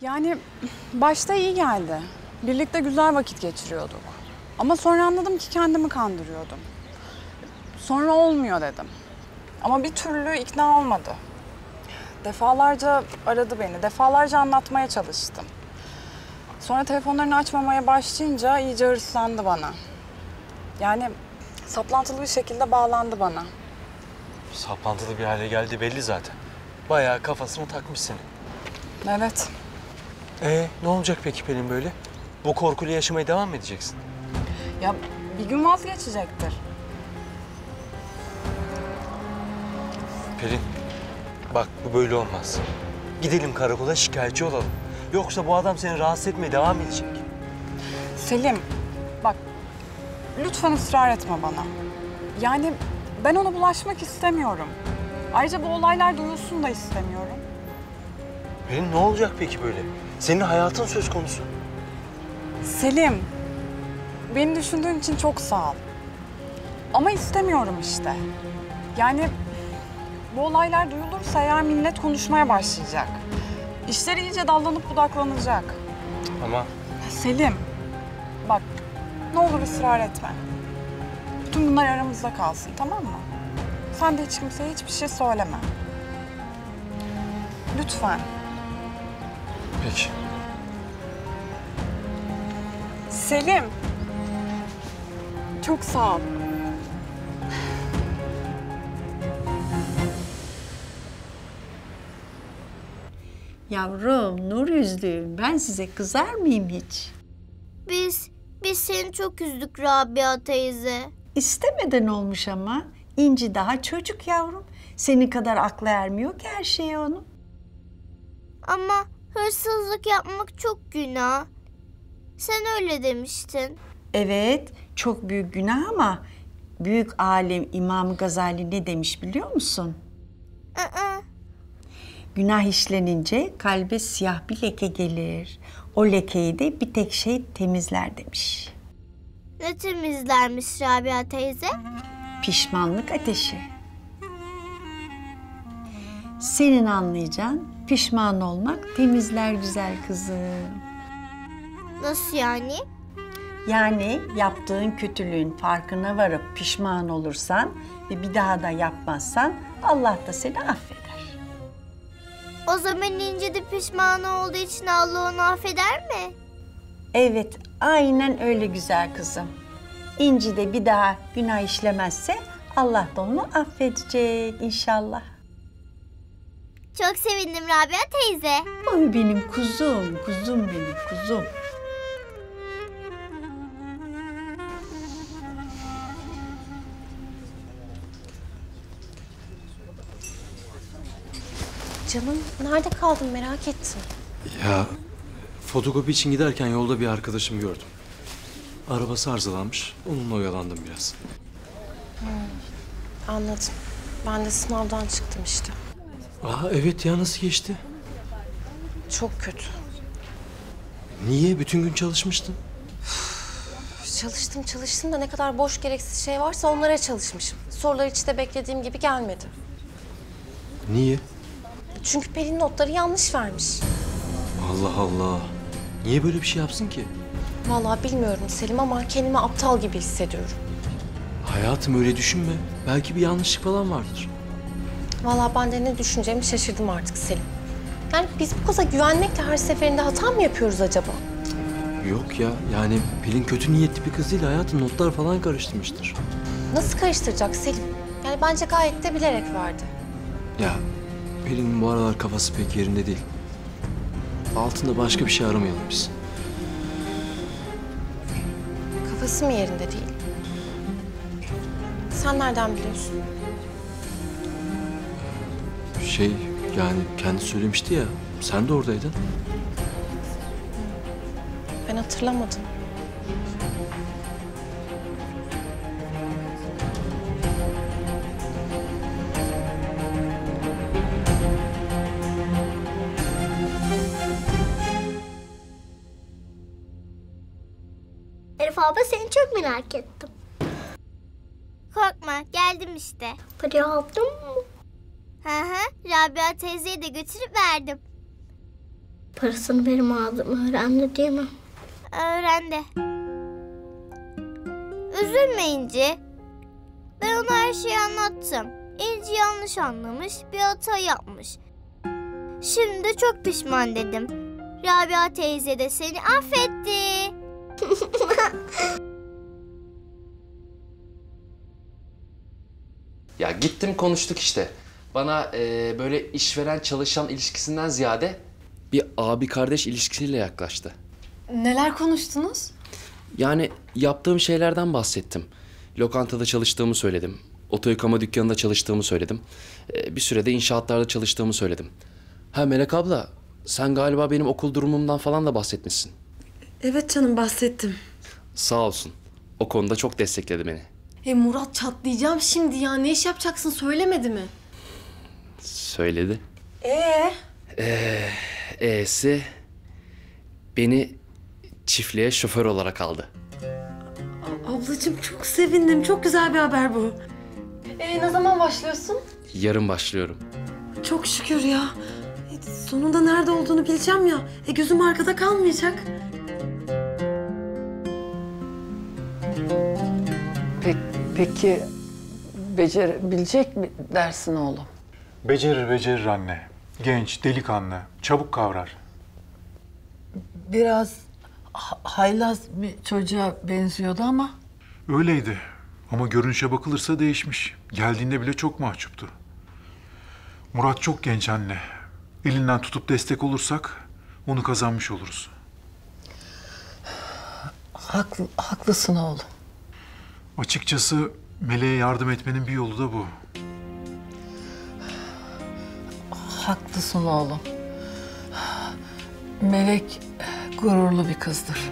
Yani başta iyi geldi. Birlikte güzel vakit geçiriyorduk. Ama sonra anladım ki kendimi kandırıyordum. Sonra olmuyor dedim. Ama bir türlü ikna olmadı. Defalarca aradı beni, defalarca anlatmaya çalıştım. Sonra telefonlarını açmamaya başlayınca iyice hırslandı bana. Yani saplantılı bir şekilde bağlandı bana. Saplantılı bir hale geldi belli zaten. Bayağı kafasını takmış seni. Evet. Ne olacak peki Pelin böyle? Bu korkuyla yaşamaya devam mı edeceksin? Ya bir gün vazgeçecektir. Pelin, bak bu böyle olmaz. Gidelim karakola şikayetçi olalım. Yoksa bu adam seni rahatsız etmeye devam edecek. Selim, bak lütfen ısrar etme bana. Yani ben ona bulaşmak istemiyorum. Ayrıca bu olaylar duyulsun da istemiyorum. Pelin ne olacak peki böyle? Senin hayatın söz konusu. Selim, beni düşündüğün için çok sağ ol. Ama istemiyorum işte. Yani bu olaylar duyulursa eğer millet konuşmaya başlayacak. İşler iyice dallanıp budaklanacak. Ama Selim, bak ne olur ısrar etme. Bütün bunlar aramızda kalsın, tamam mı? Sen de hiç kimseye hiçbir şey söyleme. Lütfen. peki. Selim, çok sağ ol. Yavrum, nur yüzlüğüm, ben size kızar mıyım hiç? Biz seni çok üzdük Rabia teyze. İstemeden olmuş ama. İnci daha çocuk yavrum. Senin kadar aklı ermiyor ki her şeye onun. Ama hırsızlık yapmak çok günah. Sen öyle demiştin. Evet, çok büyük günah ama büyük alim İmam Gazali ne demiş biliyor musun? Günah işlenince kalbe siyah bir leke gelir. O lekeyi de bir tek şey temizler demiş. Ne temizlermiş Rabia teyze? Pişmanlık ateşi. Senin anlayacağın pişman olmak temizler güzel kızım. Nasıl yani? Yani yaptığın kötülüğün farkına varıp pişman olursan ve bir daha da yapmazsan Allah da seni affeder. O zaman İnci de pişman olduğu için Allah onu affeder mi? Evet, aynen öyle güzel kızım. İnci de bir daha günah işlemezse Allah da onu affedecek inşallah. Çok sevindim Rabia teyze. Oy benim kuzum, kuzum benim kuzum. Canım nerede kaldın merak ettim. Ya fotokopi için giderken yolda bir arkadaşımı gördüm. Arabası arızalanmış. Onunla oyalandım biraz. Anladım. Ben de sınavdan çıktım işte. Evet ya, nasıl geçti? Çok kötü. Niye? Bütün gün çalışmıştın. Çalıştım da ne kadar boş gereksiz şey varsa onlara çalışmışım. Sorular hiç de beklediğim gibi gelmedi. Niye? Çünkü Pelin notları yanlış vermiş. Allah Allah. Niye böyle bir şey yapsın ki? Vallahi bilmiyorum Selim ama kendimi aptal gibi hissediyorum. Hayatım öyle düşünme. Belki bir yanlışlık falan vardır. Vallahi ben de ne düşüneceğimi şaşırdım artık Selim. Yani biz bu kıza güvenmekle her seferinde hata mı yapıyoruz acaba? Yok ya. Yani Pelin kötü niyetli bir kız değil. Hayatım notlar falan karıştırmıştır. Nasıl karıştıracak Selim? Yani bence gayet de bilerek verdi. Ya Pelin'in bu aralar kafası pek yerinde değil. Altında başka bir şey aramayalım biz. Kafası mı yerinde değil? Sen nereden biliyorsun? Yani kendi söylemişti ya. Sen de oradaydın. Ben hatırlamadım. Elif abla seni çok merak ettim. Korkma geldim işte. Parayı aldın mı? Rabia teyzeye de götürüp verdim. Parasını benim aldığımı öğrendi değil mi? Öğrendi. Üzülme İnci. Ben ona her şeyi anlattım. İnci yanlış anlamış, bir hata yapmış. Şimdi de çok pişman dedim. Rabia teyze de seni affetti. Ya gittim konuştuk işte. Bana böyle işveren çalışan ilişkisinden ziyade bir abi kardeş ilişkisiyle yaklaştı. Neler konuştunuz? Yani yaptığım şeylerden bahsettim. Lokantada çalıştığımı söyledim. Oto yıkama dükkanında çalıştığımı söyledim. Bir sürede inşaatlarda çalıştığımı söyledim. Ha Melek abla, sen galiba benim okul durumumdan falan da bahsetmişsin. Evet canım bahsettim. Sağ olsun. O konuda çok destekledi beni. Murat çatlayacağım şimdi ya. Ne iş yapacaksın söylemedi mi? Söyledi. E'si beni çiftliğe şoför olarak aldı. Ablacığım çok sevindim. Çok güzel bir haber bu. Ne zaman başlıyorsun? Yarın başlıyorum. Çok şükür ya. Sonunda nerede olduğunu bileceğim ya. Gözüm arkada kalmayacak. Peki becerebilecek mi dersin oğlum? Becerir anne. Genç, delikanlı, çabuk kavrar. Biraz haylaz bir çocuğa benziyordu ama. Öyleydi ama görünüşe bakılırsa değişmiş. Geldiğinde bile çok mahcuptu. Murat çok genç anne. Elinden tutup destek olursak onu kazanmış oluruz. Haklısın oğlum. Açıkçası Meleğe yardım etmenin bir yolu da bu. Haklısın oğlum. Melek gururlu bir kızdır.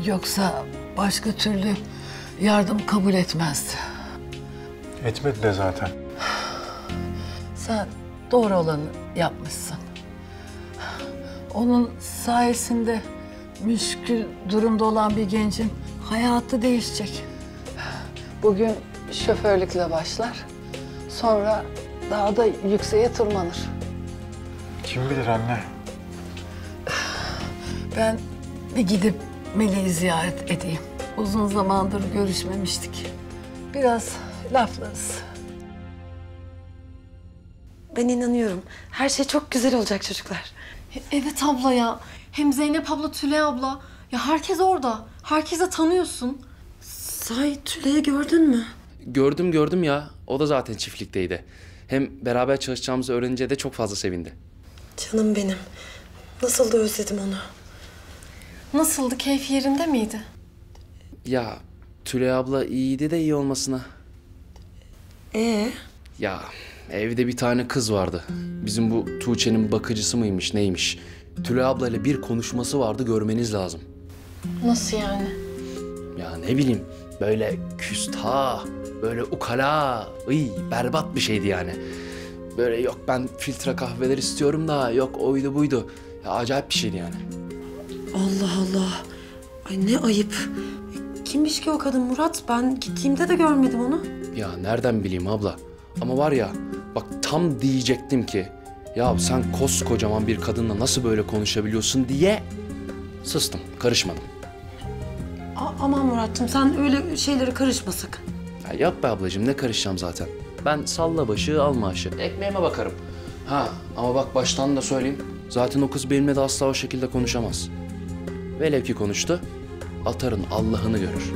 Yoksa başka türlü yardım kabul etmezdi. Etmedi de zaten. Sen doğru olanı yapmışsın. Onun sayesinde müşkül durumda olan bir gencin hayatı değişecek. Bugün şoförlükle başlar. Sonra daha da yükseğe tırmanır. Kim bilir anne. Ben bir gidip Melek'i ziyaret edeyim. Uzun zamandır görüşmemiştik. Biraz laflarız. Ben inanıyorum. Her şey çok güzel olacak çocuklar. Evet abla ya. Hem Zeynep abla, Tülay abla. Ya herkes orada. Herkese tanıyorsun. Sahi Tülay'ı gördün mü? Gördüm ya. O da zaten çiftlikteydi. Hem beraber çalışacağımızı öğrenince de çok fazla sevindi. Canım benim. Nasıl da özledim onu. Nasıldı? Keyfi yerinde miydi? Ya Tülay abla iyiydi de iyi olmasına. Ya evde bir tane kız vardı. Bizim bu Tuğçe'nin bakıcısı mıymış neymiş. Tülay ablayla bir konuşması vardı, görmeniz lazım. Nasıl yani? Ya ne bileyim böyle küstah, böyle ukala, berbat bir şeydi yani. Böyle yok ben filtre kahveler istiyorum da yok oydu buydu. Ya acayip bir şeydi yani. Allah Allah. Ay ne ayıp. Kimmiş ki o kadın Murat? Ben gittiğimde de görmedim onu. Ya nereden bileyim abla? Ama var ya Bak tam diyecektim ki ya sen koskocaman bir kadınla nasıl böyle konuşabiliyorsun diye sustım, karışmadım. Aman Murat'cığım sen öyle şeylere karışma sakın. Ya yap be ablacığım, ne karışacağım zaten. Ben salla başı al maaşı. Ekmeğime bakarım. Ha ama bak baştan da söyleyeyim. Zaten o kız benimle de asla o şekilde konuşamaz. Velev ki konuştu, atarın Allah'ını görür.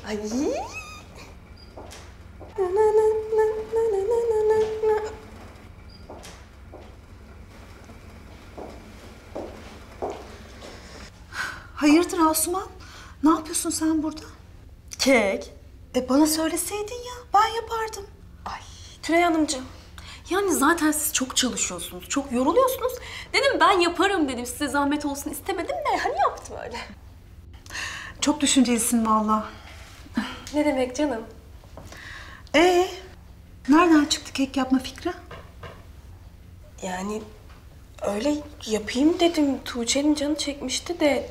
Ay. Hayırdır Asuman? Ne yapıyorsun sen burada? Kek. Bana söyleseydin ya, ben yapardım. Ay Tülay Hanımcığım. Yani zaten siz çok çalışıyorsunuz, çok yoruluyorsunuz. Dedim ben yaparım dedim. Size zahmet olsun istemedim de hani yaptım öyle. Çok düşüncelisin vallahi. Ne demek canım? Nereden çıktı kek yapma fikri? Yani öyle yapayım dedim. Tuğçe'nin canı çekmişti de.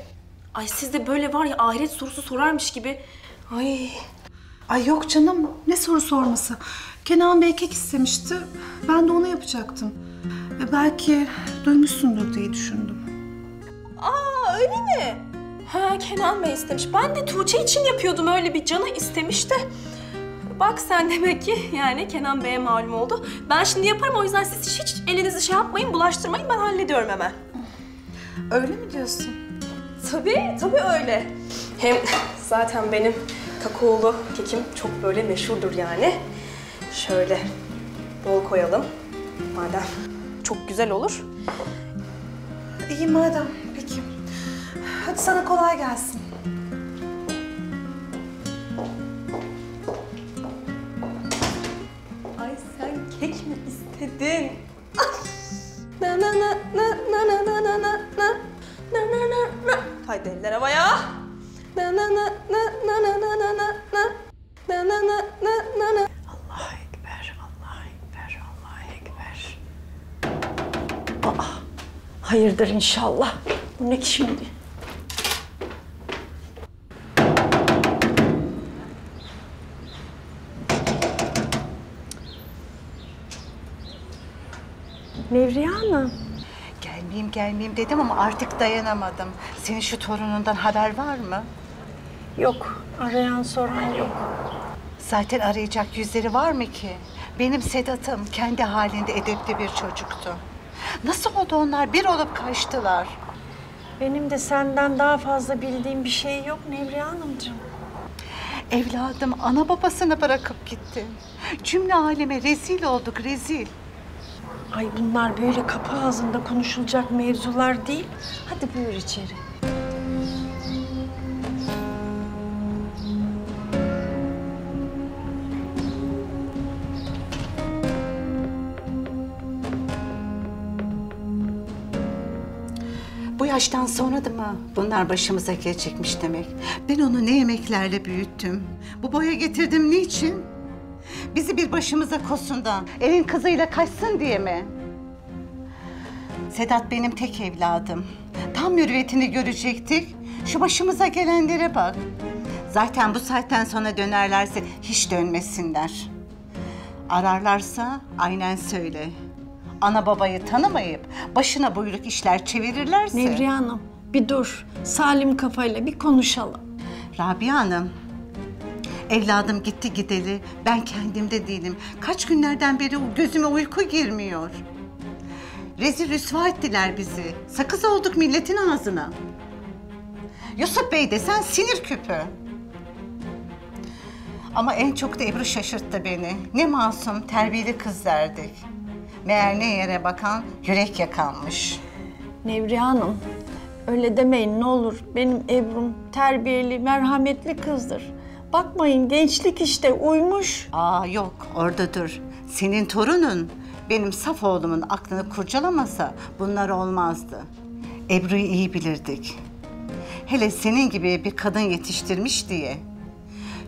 Ay siz de böyle var ya ahiret sorusu sorarmış gibi. Ay yok canım, ne soru sorması. Kenan Bey kek istemişti, ben de onu yapacaktım. Belki duymuşsundur diye düşündüm. Aa öyle mi? Ha Kenan Bey istemiş. Ben de Tuğçe için yapıyordum, öyle bir canı istemiş de. Bak sen demek ki yani Kenan Bey'e malum oldu. Ben şimdi yaparım, o yüzden siz hiç elinizi şey yapmayın, bulaştırmayın, ben hallediyorum hemen. Öyle mi diyorsun? Tabii öyle. Hem zaten benim kakaolu kekim çok böyle meşhurdur yani. Şöyle bol koyalım. Madem çok güzel olur. İyi madem, peki. Hadi sana kolay gelsin. Ay sen kek mi istedin? Na na na na na na na na na na na na na na. Haydi eller havaya. Na na na na na na na na na na na na na na na. Allahu Ekber, Allahu Ekber, Allahu Ekber. Hayırdır inşallah. Bu ne ki şimdi? Nevriye Hanım. Gelmeyeyim dedim ama artık dayanamadım. Senin şu torunundan haber var mı? Yok, arayan soran yok. Zaten arayacak yüzleri var mı ki? Benim Sedat'ım kendi halinde edepli bir çocuktu. Nasıl oldu onlar? Bir olup kaçtılar. Benim de senden daha fazla bildiğim bir şey yok Nevriye Hanımcığım. Evladım ana babasını bırakıp gitti. Cümle aleme rezil olduk, rezil. Ay bunlar böyle kapı ağzında konuşulacak mevzular değil. Hadi buyur içeri. Bu yaştan sonra da mı bunlar başımıza gelecekmiş demek? Ben onu ne yemeklerle büyüttüm. Bu boya getirdim niçin? Bizi bir başımıza kosundan, elin kızıyla kaçsın diye mi? Sedat benim tek evladım. Tam mürüvvetini görecektik. Şu başımıza gelenlere bak. Zaten bu saatten sonra dönerlerse hiç dönmesinler. Ararlarsa aynen söyle. Ana babayı tanımayıp başına buyruk işler çevirirlerse... Nevriye Hanım bir dur. Salim kafayla bir konuşalım. Rabia Hanım, evladım gitti gideli. Ben kendimde değilim. Kaç günlerden beri gözüme uyku girmiyor. Rezil rüsva ettiler bizi. Sakız olduk milletin ağzına. Yusuf Bey desen sinir küpü. Ama en çok da Ebru şaşırttı beni. Ne masum, terbiyeli kız derdik. Meğer ne yere bakan yürek yakanmış. Nevriye Hanım öyle demeyin ne olur. Benim Ebru'm terbiyeli, merhametli kızdır. Bakmayın gençlik işte uymuş. Yok orada dur. Senin torunun benim saf oğlumun aklını kurcalamasa bunlar olmazdı. Ebru'yu iyi bilirdik. Hele senin gibi bir kadın yetiştirmiş diye.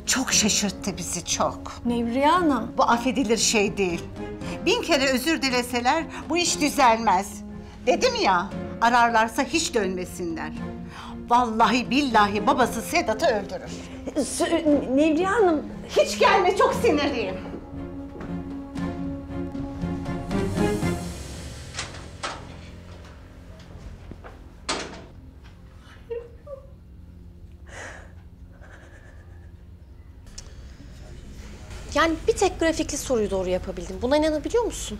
Çok şaşırttı bizi çok. Nevriye Hanım. Bu affedilir şey değil. 1000 kere özür dileseler bu iş düzelmez. Dedim ya, ararlarsa hiç dönmesinler. Vallahi billahi babası Sedat'ı öldürür. Nevriye Hanım, Hiç gelme, çok sinirliyim. Yani bir tek grafikli soruyu doğru yapabildim. Buna inanabiliyor musun?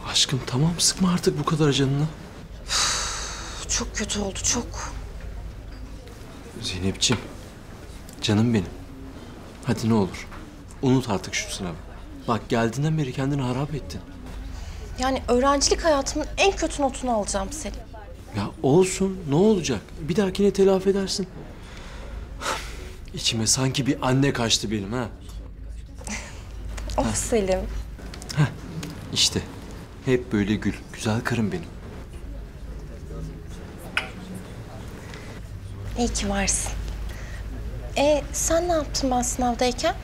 Aşkım tamam, sıkma artık bu kadar canını. Çok kötü oldu, çok. Zeynep'ciğim, canım benim. Hadi ne olur, unut artık şu sınavı. Bak geldiğinden beri kendini harap ettin. Yani öğrencilik hayatımın en kötü notunu alacağım Selim. Ya olsun, ne olacak? Bir dahakine telafi edersin. İçime sanki bir anne kaçtı benim ha. Of Selim. İşte hep böyle gül, güzel karım benim. İyi ki varsın. Sen ne yaptın ben sınavdayken?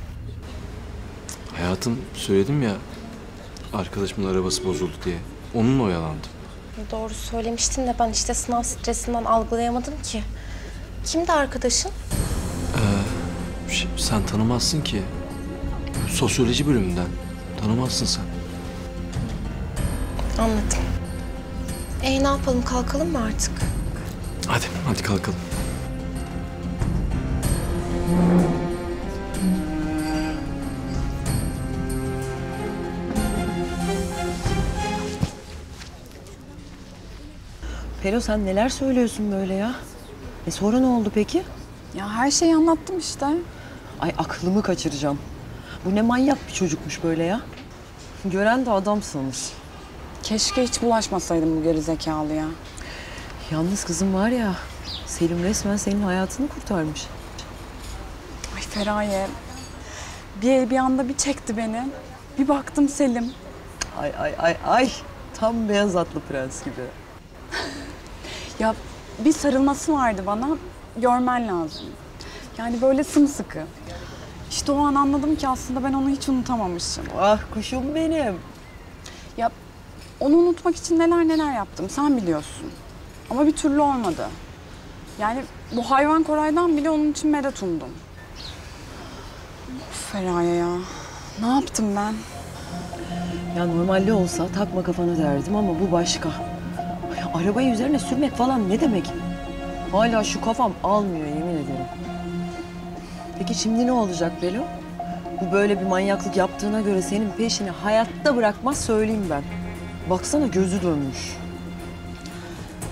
Hayatım, söyledim ya, arkadaşımın arabası bozuldu diye. Onunla oyalandım. Doğru söylemiştin de ben işte sınav stresinden algılayamadım ki. Kimdi arkadaşın? Sen tanımazsın ki. Sosyoloji bölümünden. Tanımazsın sen. Anladım. Ne yapalım, kalkalım mı artık? Hadi kalkalım. Pero sen neler söylüyorsun böyle ya? Sonra ne oldu peki? Ya her şeyi anlattım işte. Ay aklımı kaçıracağım. Bu ne manyak bir çocukmuş böyle ya. Gören de adam sanır. Keşke hiç bulaşmasaydım bu gerizekalıya. Yalnız kızım var ya, Selim resmen senin hayatını kurtarmış. Ay Feraye, bir el bir anda bir çekti beni. Bir baktım Selim. Ay. Tam beyaz atlı prens gibi. Ya bir sarılması vardı bana, görmen lazım. Yani böyle sımsıkı. İşte o an anladım ki aslında ben onu hiç unutamamışım. Ah kuşum benim. Ya onu unutmak için neler yaptım sen biliyorsun. Ama bir türlü olmadı. Yani bu hayvan Koray'dan bile onun için medet umdum. Of Feraye ya, ne yaptım ben? Ya normalde olsa takma kafanı derdim ama bu başka. Ya, arabayı üzerine sürmek falan ne demek? Hala şu kafam almıyor yemin ederim. Peki şimdi ne olacak Belo? Bu böyle bir manyaklık yaptığına göre senin peşini hayatta bırakmaz söyleyeyim ben. Baksana gözü dönmüş.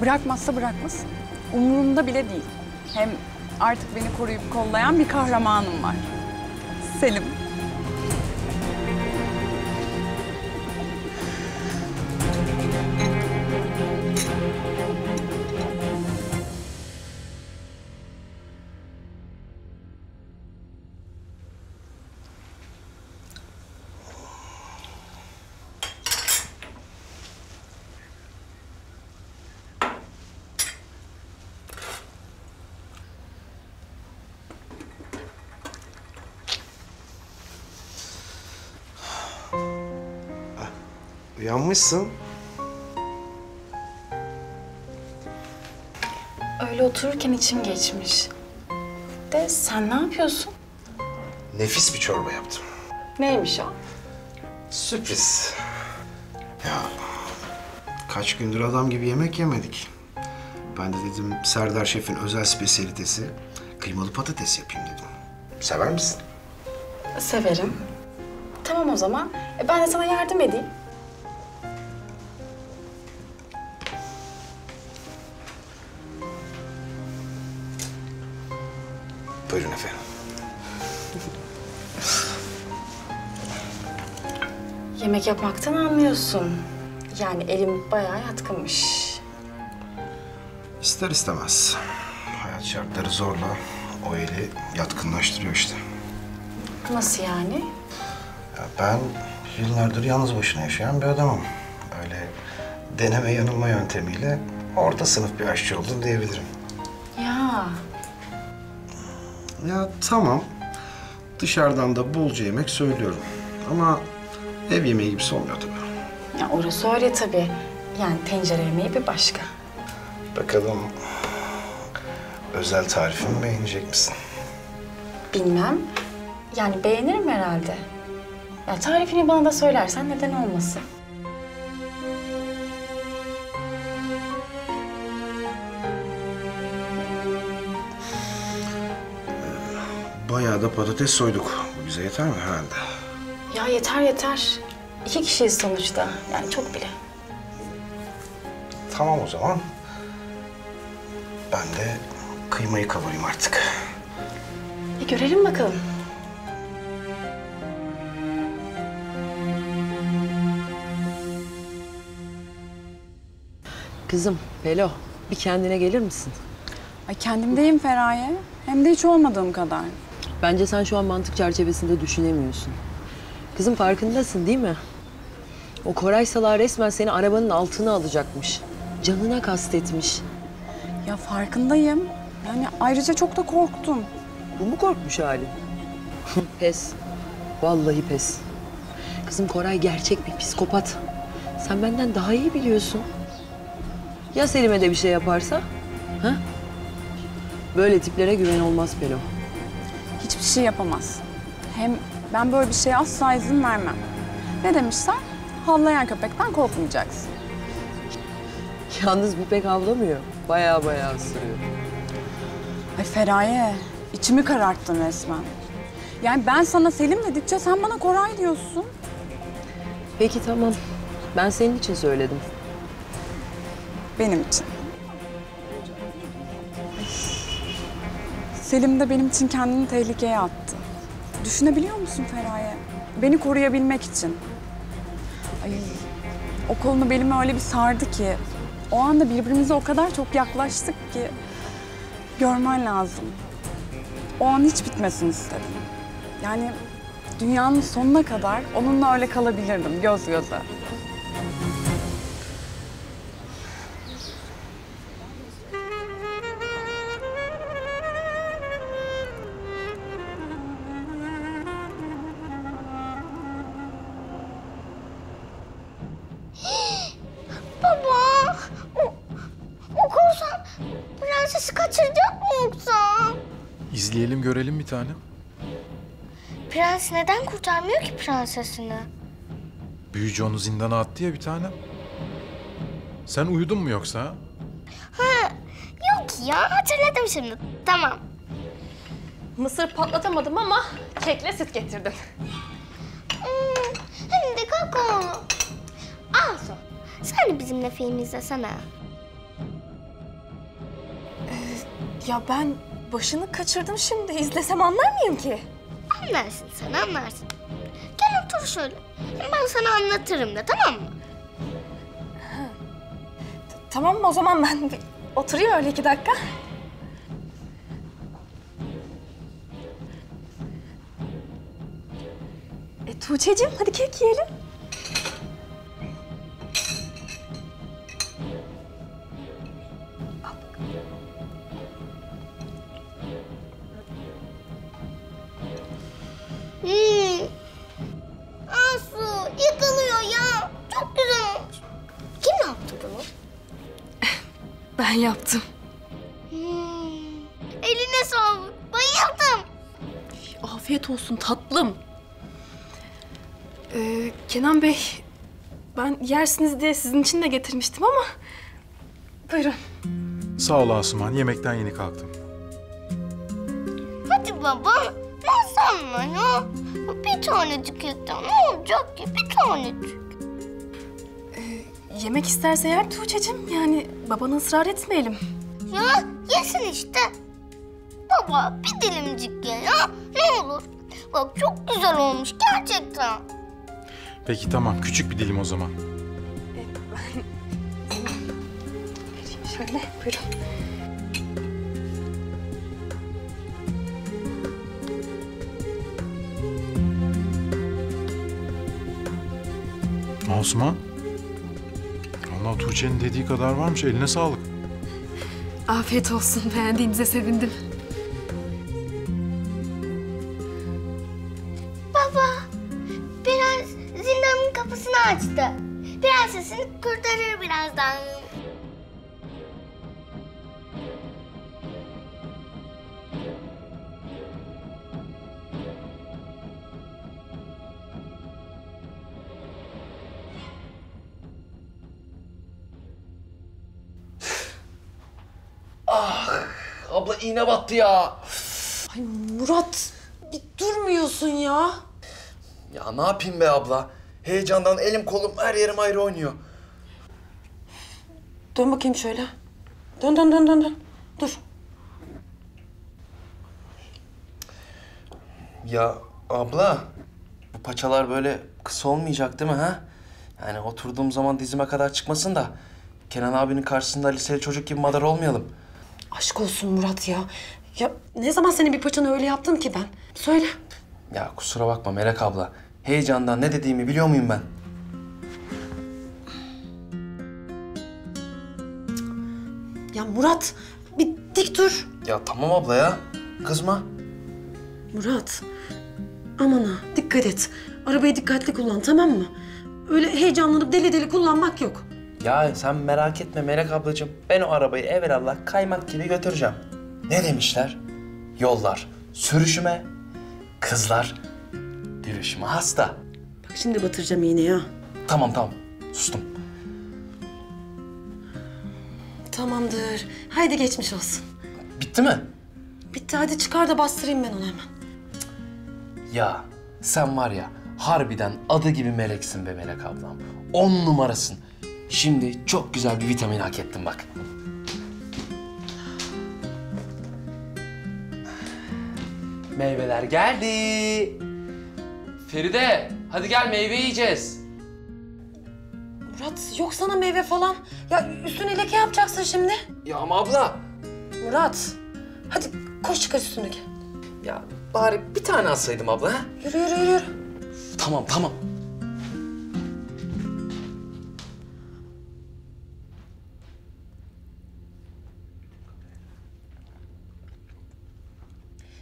Bırakmazsa bırakmasın. Umurumda bile değil. Hem artık beni koruyup kollayan bir kahramanım var. Selim. Uyanmışsın. Öyle otururken içim geçmiş. De sen ne yapıyorsun? Nefis bir çorba yaptım. Neymiş o? Sürpriz. Ya kaç gündür adam gibi yemek yemedik. Ben de dedim Serdar Şef'in özel spesiyalitesi kıymalı patates yapayım dedim. Sever misin? Severim. Tamam o zaman. Ben de sana yardım edeyim. Buyurun efendim. Yemek yapmaktan anlıyorsun. Yani elim bayağı yatkınmış. İster istemez. Hayat şartları zorla o eli yatkınlaştırıyor işte. Nasıl yani? Ya ben yıllardır yalnız başına yaşayan bir adamım. Öyle deneme yanılma yöntemiyle orta sınıf bir aşçı oldum diyebilirim. Ya. Ya tamam. Dışarıdan da bolca yemek söylüyorum. Ama ev yemeği gibisi olmuyor tabii. Ya orası öyle tabii. Yani tencere yemeği bir başka. Bakalım özel tarifimi beğenecek misin? Bilmem. Yani beğenirim herhalde. Ya tarifini bana da söylersen neden olmasın? Bayağı da patates soyduk. Bu bize yeter mi herhalde? Ya yeter yeter. 2 kişiyiz sonuçta. Yani çok bile. Tamam o zaman. Ben de kıymayı kavurayım artık. Görelim bakalım. Kızım, Pelo, bir kendine gelir misin? Ay kendimdeyim Feraye. Hem de hiç olmadığım kadar. Bence sen şu an mantık çerçevesinde düşünemiyorsun. Kızım farkındasın değil mi? O Koray salağı resmen seni arabanın altına alacakmış. Canına kastetmiş. Ya farkındayım. Yani ayrıca çok da korktum. Bu mu korkmuş hali? Pes. Vallahi pes. Kızım Koray gerçek bir psikopat. Sen benden daha iyi biliyorsun. Ya Selim'e de bir şey yaparsa? Ha? Böyle tiplere güven olmaz Pelo. Hiçbir şey yapamaz. Hem ben böyle bir şeye asla izin vermem. Ne demişler? Havlayan köpekten korkmayacaksın. Yalnız bu pek avlamıyor. Bayağı ısırıyor. Ay Feraye, içimi kararttın resmen. Yani ben sana Selim dedikçe sen bana Koray diyorsun. Peki tamam. Ben senin için söyledim. Benim için. Selim de benim için kendini tehlikeye attı. Düşünebiliyor musun Feraye? Beni koruyabilmek için. Ay, o kolunu belime öyle bir sardı ki... O anda birbirimize o kadar çok yaklaştık ki... Görmen lazım. O an hiç bitmesin istedim. Yani dünyanın sonuna kadar onunla öyle kalabilirdim göz göze. Baba, o korsan prensesi kaçıracak mı yoksa? İzleyelim görelim bir tane. Prens neden kurtarmıyor ki prensesini? Büyücü onu zindana attı ya bir tane. Sen uyudun mu yoksa? Ha, yok ya hatırladım şimdi. Tamam. Mısır patlatamadım ama kekle süt getirdim. Hem de kakaolu. Al Su. Sen de bizimle film izlesene. Ya ben başını kaçırdım şimdi. İzlesem anlar mıyım ki? Anlarsın sen anlarsın. Gel otur şöyle. Ben sana anlatırım da tamam mı? Tamam o zaman ben bir oturayım öyle 2 dakika. Tuğçe'cim hadi kek yiyelim. Asu yıkılıyor ya. Çok güzel olmuş. Kim yaptı bunu? Ben yaptım. Eline sağlık. Bayıldım. Afiyet olsun tatlım. Kenan Bey, ben yersiniz diye sizin için de getirmiştim ama... Buyurun. Sağ ol Asuman. Yemekten yeni kalktım. Hadi baba. Ben sanma ya. Bir tanecik yeter. Ne olacak ki? Bir tanecik. Yemek isterse yer Tuğçe'cim. Yani babana ısrar etmeyelim. Ya yesin işte. Baba bir dilimcik ye ya. Ne olur. Bak çok güzel olmuş gerçekten. Peki tamam. Küçük bir dilim o zaman. Vereyim şöyle. Buyurun. Asuman. Allah Tuğçe'nin dediği kadar varmış. Eline sağlık. Afiyet olsun. Beğendiğinize sevindim. Baba, prens zindanın kapısını açtı. Prensesini kurtarır birazdan. Abla iğne battı ya. Ay Murat, bir durmuyorsun ya. Ya ne yapayım be abla? Heyecandan elim kolum her yerim ayrı oynuyor. Dön bakayım şöyle. Dön. Dur. Ya abla, bu paçalar böyle kısa olmayacak değil mi ha? Yani oturduğum zaman dizime kadar çıkmasın da Kenan abinin karşısında liseli çocuk gibi madar olmayalım. Aşk olsun Murat ya. Ya ne zaman senin bir paçanı öyle yaptım ki ben? Söyle. Ya kusura bakma Melek abla. Heyecandan ne dediğimi biliyor muyum ben? Ya Murat, bir dik dur. Ya tamam abla ya. Kızma. Murat, aman ha, dikkat et. Arabayı dikkatli kullan, tamam mı? Öyle heyecanlanıp deli deli kullanmak yok. Ya sen merak etme Melek ablacığım. Ben o arabayı evelallah kaymak gibi götüreceğim. Ne demişler? Yollar sürüşüme, kızlar yürüyüşüme hasta. Bak şimdi batıracağım yine ya. Tamam sustum. Tamamdır. Haydi geçmiş olsun. Bitti mi? Bitti, hadi çıkar da bastırayım ben onu hemen. Ya sen var ya harbiden adı gibi meleksin be Melek ablam. 10 numarasın. Şimdi çok güzel bir vitamin hak ettin bak. Meyveler geldi. Feride, hadi gel meyve yiyeceğiz. Murat, yok sana meyve falan. Ya üstüne leke yapacaksın şimdi. Ya ama abla. Murat, hadi koş çıkar üstündeki. Ya bari bir tane alsaydım abla ha? Yürü. Tamam.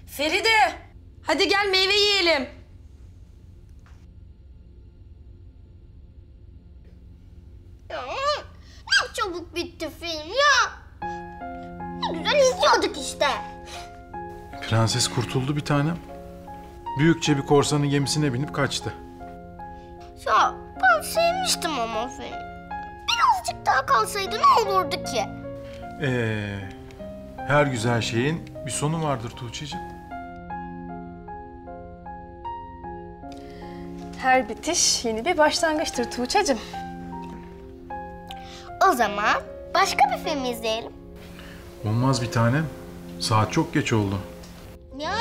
Feride, hadi gel meyve yiyelim. Ya, ne çabuk bitti film ya. Ne güzel izliyorduk işte. Prenses kurtuldu bir tanem. Büyükçe bir korsanın gemisine binip kaçtı. Ya ben sevmiştim ama film. Birazcık daha kalsaydı ne olurdu ki? Her güzel şeyin bir sonu vardır Tuğçe'cim. Her bitiş yeni bir başlangıçtır Tuğçe'cim. O zaman başka bir film izleyelim. Olmaz bir tanem. Saat çok geç oldu. Ya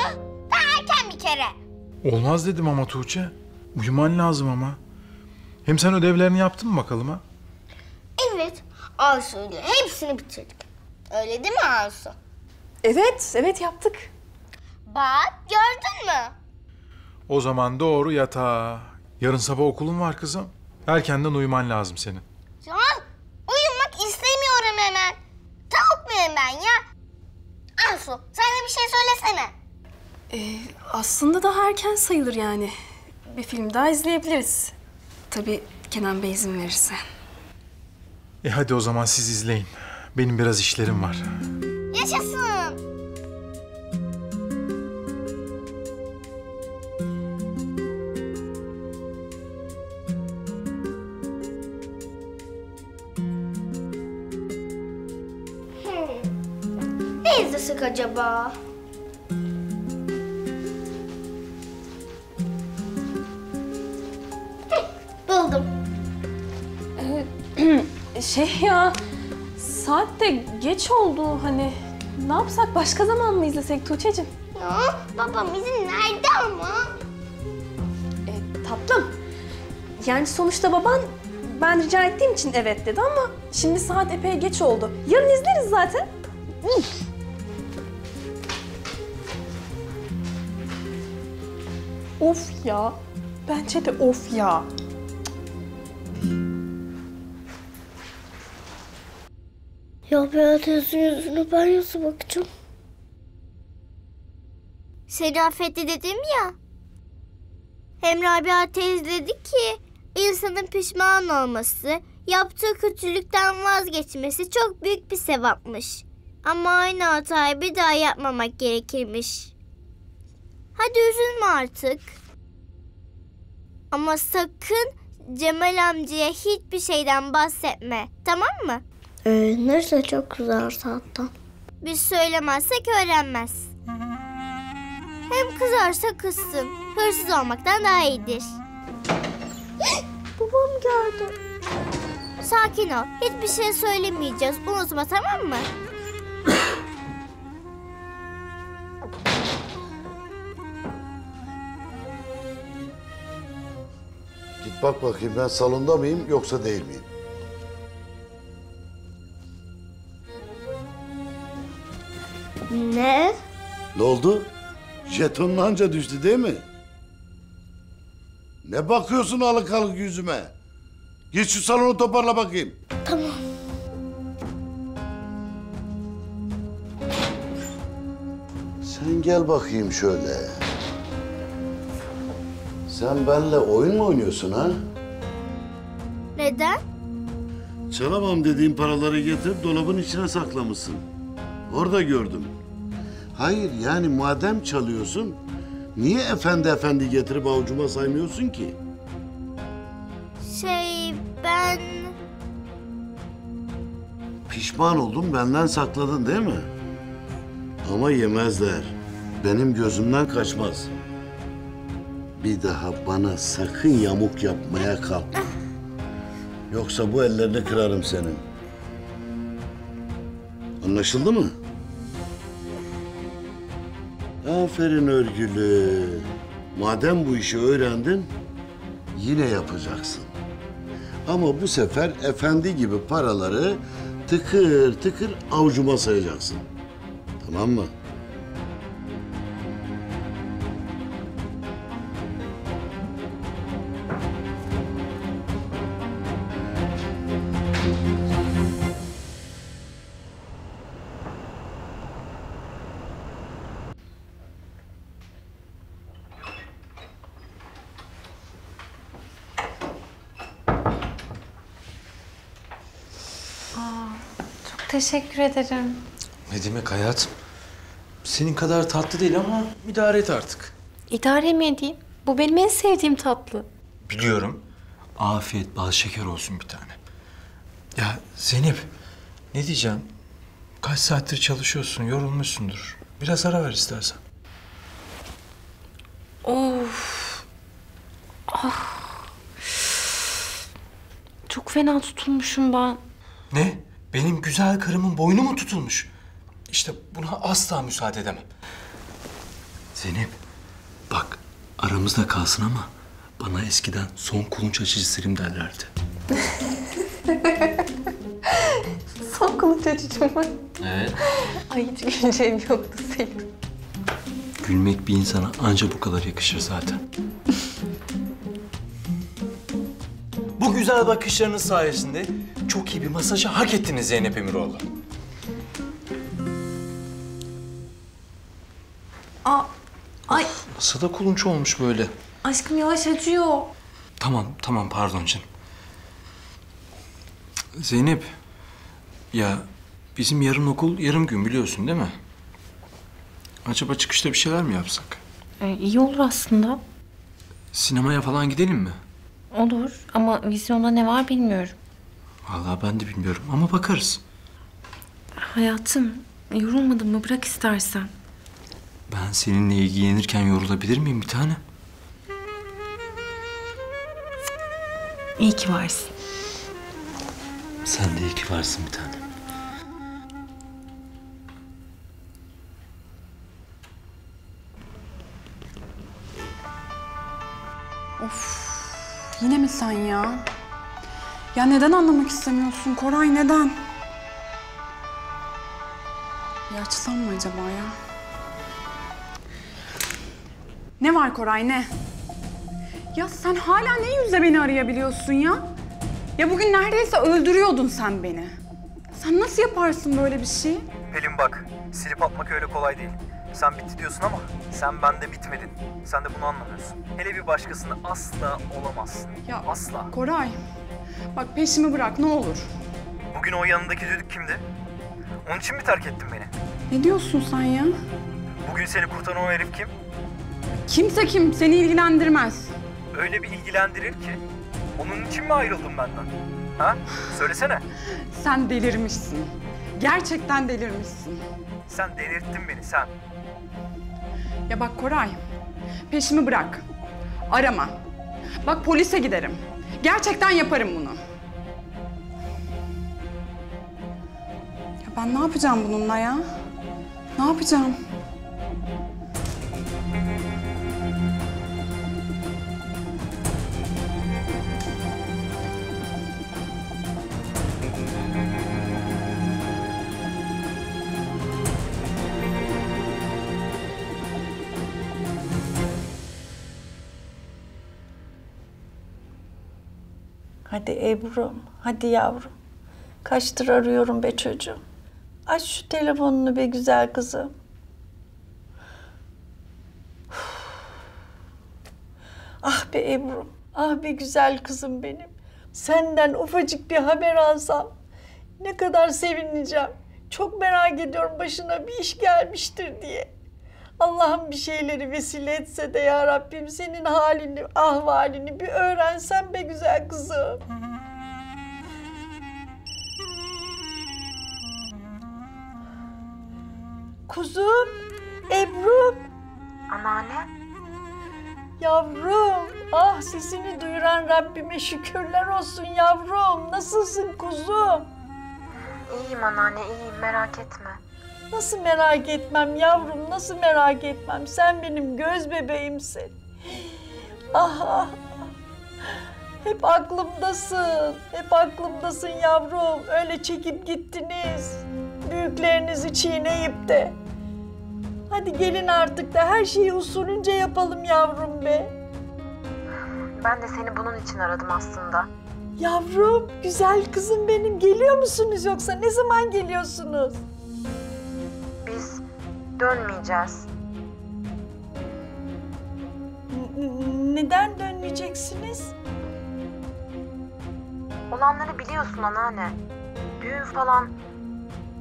daha erken bir kere. Olmaz dedim ama Tuğçe. Uyuman lazım ama. Hem sen ödevlerini yaptın mı bakalım ha? Evet, Arsu'yla hepsini bitirdik. Öyle değil mi Arsu? Evet yaptık. Bak gördün mü? O zaman doğru yatağa. Yarın sabah okulun var kızım. Erkenden uyuman lazım senin. Ya uyumak istemiyorum hemen. Tavuk muyum ben ya? Arsu sen de bir şey söylesene. Aslında daha erken sayılır yani. Bir film daha izleyebiliriz. Tabii Kenan Bey izin verirse. Hadi o zaman siz izleyin. Benim biraz işlerim var. Yaşasın. Ne izlesek acaba? Buldum. Ya saat de geç oldu hani. Ne yapsak başka zaman mı izlesek Tuğçe'cim? Ya babam izin nerede ama? Tatlım. Yani sonuçta baban ben rica ettiğim için evet dedi ama şimdi saat epey geç oldu. Yarın izleriz zaten. Of ya. Bence de of ya. Ya Berat'ın yüzüne ben nasıl bakacağım? Seni affetti dedim ya. Hem Rabia teyze dedi ki insanın pişman olması Yaptığı kötülükten vazgeçmesi çok büyük bir sevapmış. Ama aynı hatayı bir daha yapmamak gerekirmiş. Hadi üzülme artık. Ama sakın Cemal amcaya hiçbir şeyden bahsetme, tamam mı? Öğrenirse çok kızarsa hatta. Biz söylemezsek öğrenmez. Hem kızarsa kızsın. Hırsız olmaktan daha iyidir. Babam geldi. Sakin ol. Hiçbir şey söylemeyeceğiz. Unutma, tamam mı? Git bak bakayım, ben salonda mıyım yoksa değil miyim? Ne? Ne oldu? Jetonun anca düştü değil mi? Ne bakıyorsun alık alık yüzüme? Git şu salonu toparla bakayım. Tamam. Sen gel bakayım şöyle. Sen benimle oyun mu oynuyorsun ha? Neden? Çalamam dediğin paraları getir, dolabın içine saklamışsın. Orada gördüm. Hayır, yani madem çalıyorsun, niye efendi getirip avucuma saymıyorsun ki? Ben... Pişman oldum, benden sakladın değil mi? Ama yemezler. Benim gözümden kaçmaz. Bir daha bana sakın yamuk yapmaya kalkma. Yoksa bu ellerini kırarım senin. Anlaşıldı mı? Aferin örgülü. Madem bu işi öğrendin, yine yapacaksın. Ama bu sefer efendi gibi paraları tıkır tıkır avucuma sayacaksın. Tamam mı? Çok teşekkür ederim. Ne demek hayatım? Senin kadar tatlı değil ama idare et artık. İdare mi edeyim? Bu benim en sevdiğim tatlı. Biliyorum. Afiyet bal şeker olsun bir tane. Ya Zeynep, ne diyeceğim? Kaç saattir çalışıyorsun, yorulmuşsundur. Biraz ara ver istersen. Of. Ah. Çok fena tutulmuşum ben. Ne? Benim güzel karımın boynu mu tutulmuş? İşte buna asla müsaade edemem. Zeynep, bak aramızda kalsın ama bana eskiden son kulunç açıcı Selim derlerdi. Son kılıç açıcı mı? Evet. Ay hiç güleceğim yoktu Selim. Gülmek bir insana anca bu kadar yakışır zaten. Bu güzel bakışlarınız sayesinde çok iyi bir masajı hak ettiniz Zeynep Emiroğlu. Ay Nasıl da kulunç olmuş böyle. aşkım yavaş acıyor. Tamam pardon canım. Zeynep, ya bizim yarın okul yarım gün biliyorsun değil mi? Acaba çıkışta bir şeyler mi yapsak? İyi olur aslında. Sinemaya falan gidelim mi? Olur ama vizyonda ne var bilmiyorum. Vallahi ben de bilmiyorum ama bakarız. Hayatım yorulmadın mı? Bırak istersen. Ben seninle ilgilenirken yorulabilir miyim bir tane? İyi ki varsın. Sen de iyi ki varsın bir tane. Of, yine mi sen ya? Ya neden anlamak istemiyorsun Koray, neden? Ya açsam mı acaba ya? Ne var Koray, ne? Ya sen hala ne yüzle beni arayabiliyorsun ya? Ya bugün neredeyse öldürüyordun sen beni. Sen nasıl yaparsın böyle bir şey? Pelin bak, silip atmak öyle kolay değil. Sen bitti diyorsun ama sen bende bitmedin. Sen de bunu anlamıyorsun. Hele bir başkasını asla olamazsın. Ya asla. Koray, Bak peşimi bırak ne olur. Bugün o yanındaki düdük kimdi? Onun için mi terk ettin beni? Ne diyorsun sen ya? Bugün seni kurtaran o herif kim? Kimse kim seni ilgilendirmez. Öyle bir ilgilendirir ki. Onun için mi ayrıldın benden? Ha? Söylesene. Sen delirmişsin. Gerçekten delirmişsin. Sen delirttin beni sen. Ya bak Koray, peşimi bırak. Arama. Bak polise giderim. Gerçekten yaparım bunu. Ya ben ne yapacağım bununla ya? Ne yapacağım? Hadi Ebru'm, hadi yavrum. Kaçtır arıyorum be çocuğum. Aç şu telefonunu be güzel kızım. Ah be Ebru'm, ah be güzel kızım benim. Senden ufacık bir haber alsam ne kadar sevineceğim. Çok merak ediyorum başına bir iş gelmiştir diye. Allah'ım bir şeyleri vesile etse de ya Rabbim senin halini, ahvalini bir öğrensem be güzel kızım. Kuzum, Ebru. Anneanne. Yavrum, ah sesini duyuran Rabbime şükürler olsun yavrum. Nasılsın kuzum? İyiyim anneanne, iyiyim, merak etme. Nasıl merak etmem yavrum, nasıl merak etmem? Sen benim göz bebeğimsin. Ah ah. Hep aklımdasın, hep aklımdasın yavrum. Öyle çekip gittiniz. Büyüklerinizi çiğneyip de. Hadi gelin artık da her şeyi usulünce yapalım yavrum be. Ben de seni bunun için aradım aslında. Yavrum, güzel kızım benim. Geliyor musunuz yoksa? Ne zaman geliyorsunuz? Biz dönmeyeceğiz. Neden dönmeyeceksiniz? Olanları biliyorsun anneanne. Düğün falan.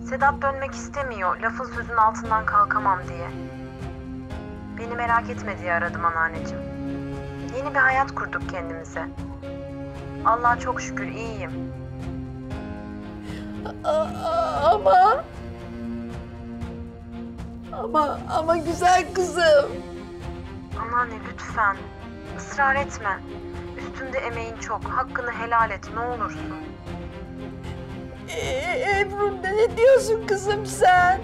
Sedat dönmek istemiyor. Lafın sözün altından kalkamam diye. Beni merak etme diye aradım anneanneciğim. Yeni bir hayat kurduk kendimize. Allah'a çok şükür iyiyim. Ama güzel kızım. Anneanne lütfen. Israr etme. Üstünde emeğin çok. Hakkını helal et ne olursun. Ebru ne diyorsun kızım sen?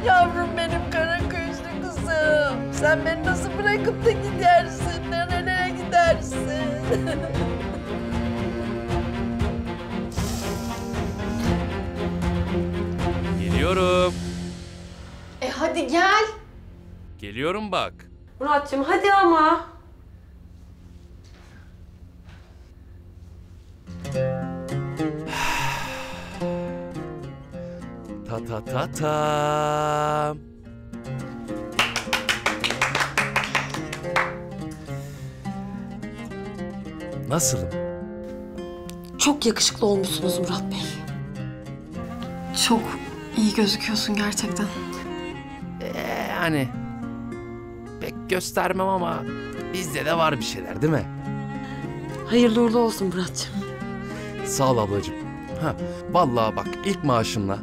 Yavrum benim kara gözlü kızım. Sen beni nasıl bırakıp da gidersin? Nerelere gidersin? Geliyorum. Hadi gel. Geliyorum bak. Muratcığım hadi ama. Ta ta ta ta. Nasılım? Çok yakışıklı olmuşsunuz Murat Bey. Çok iyi gözüküyorsun gerçekten. Yani pek göstermem ama bizde de var bir şeyler değil mi? Hayırlı uğurlu olsun Muratcığım. Sağ ol ablacığım. Ha, vallahi bak ilk maaşımla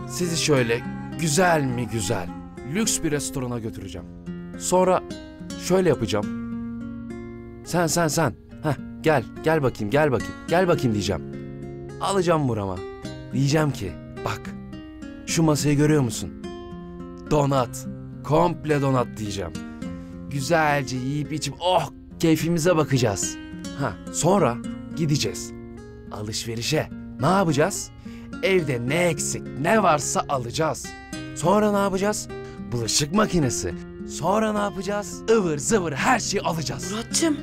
sizi şöyle güzel mi güzel lüks bir restorana götüreceğim. Sonra şöyle yapacağım. Sen. Heh, gel bakayım diyeceğim. Alacağım burama. Diyeceğim ki bak şu masayı görüyor musun? Donat. Komple donat diyeceğim. Güzelce yiyip içip keyfimize bakacağız. Ha, sonra gideceğiz. Alışverişe. Ne yapacağız? Evde ne eksik ne varsa alacağız. Sonra ne yapacağız? Bulaşık makinesi. Sonra ne yapacağız? Ivır zıvır her şeyi alacağız. Muratcığım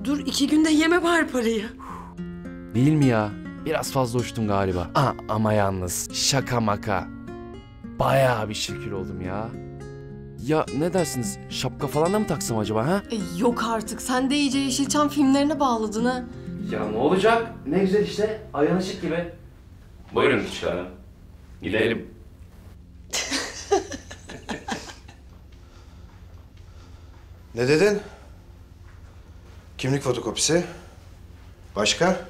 dur 2 günde yeme bari parayı. Değil mi ya? Biraz fazla uçtum galiba. Ama yalnız şaka maka. Bayağı bir şekil oldum ya. Ya ne dersiniz? Şapka falan da mı taksam acaba ha? Yok artık. Sen de iyice Yeşilçam filmlerine bağladın ha. Ya ne olacak? Ne güzel işte. Ayağın ışık gibi. Buyurun küçük hanım. Gidelim. Ne dedin? Kimlik fotokopisi. Başka?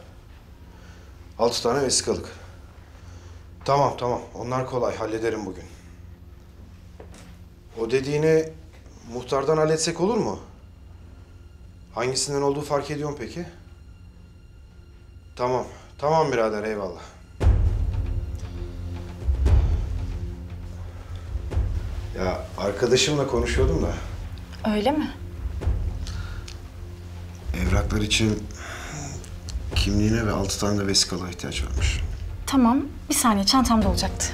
6 tane vesikalık. Tamam. Onlar kolay. Hallederim bugün. O dediğini muhtardan halletsek olur mu? Hangisinden olduğu fark ediyor mu peki? Tamam birader, eyvallah. Ya arkadaşımla konuşuyordum da. Öyle mi? Evraklar için kimliğine ve 6 tane de vesikalığa ihtiyaç varmış. Tamam, bir saniye çantamda olacaktı.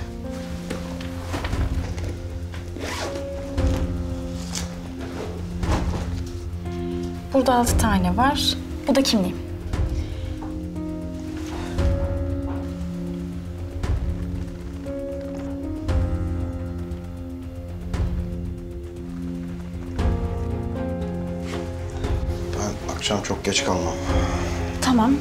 Burada 6 tane var. Bu da kimliğim. Ben akşam çok geç kalmam. Tamam.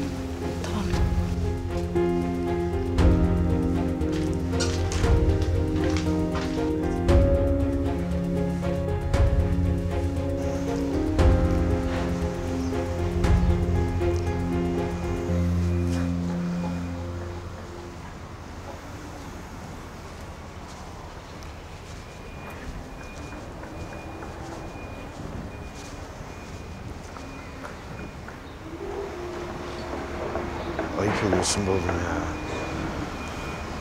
Ayıp ediyorsun be oğlum ya.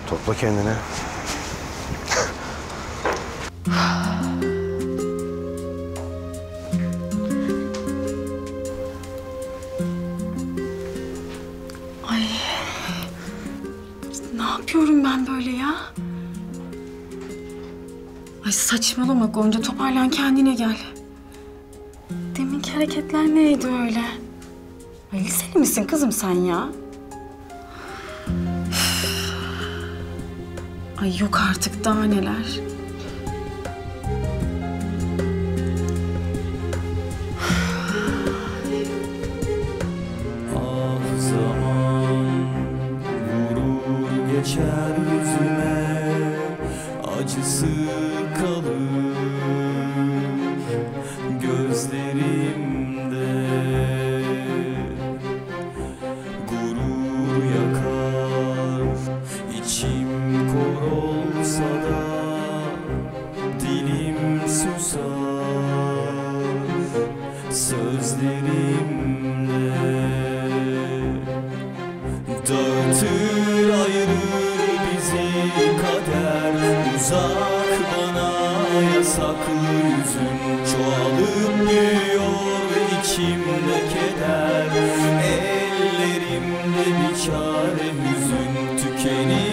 Topla kendini. Ay. Ne yapıyorum ben böyle ya? Ay saçmalama Gonca, toparlan kendine gel. Deminki hareketler neydi öyle? Ay liseli misin kızım sen ya? Ay yok artık, daha neler. Ah zaman vurur geçer yüzüme, acısı kalır gözlerimde. Gurur yakar, içim kor olsa da dilim susar sözlerimle. Dağıtır ayırır bizi kader, uzak bana yasaklı yüzün, çoğalıp büyüyor içimde keder, ellerimde bir çare hüzün tükenir.